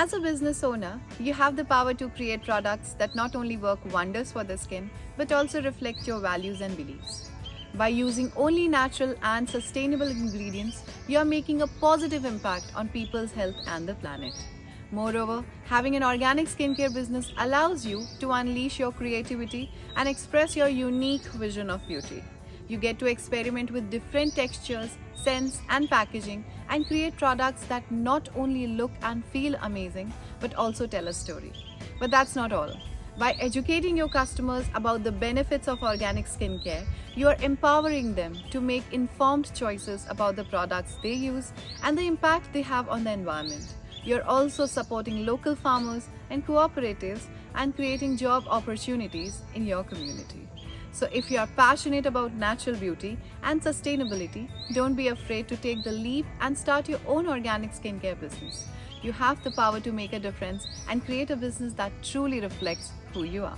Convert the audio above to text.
As a business owner, you have the power to create products that not only work wonders for the skin, but also reflect your values and beliefs. By using only natural and sustainable ingredients, you are making a positive impact on people's health and the planet. Moreover, having an organic skincare business allows you to unleash your creativity and express your unique vision of beauty. You get to experiment with different textures, scents, and packaging and create products that not only look and feel amazing but also tell a story. But that's not all. By educating your customers about the benefits of organic skincare, you are empowering them to make informed choices about the products they use and the impact they have on the environment. You're also supporting local farmers and cooperatives and creating job opportunities in your community. So if you are passionate about natural beauty and sustainability, don't be afraid to take the leap and start your own organic skincare business. You have the power to make a difference and create a business that truly reflects who you are.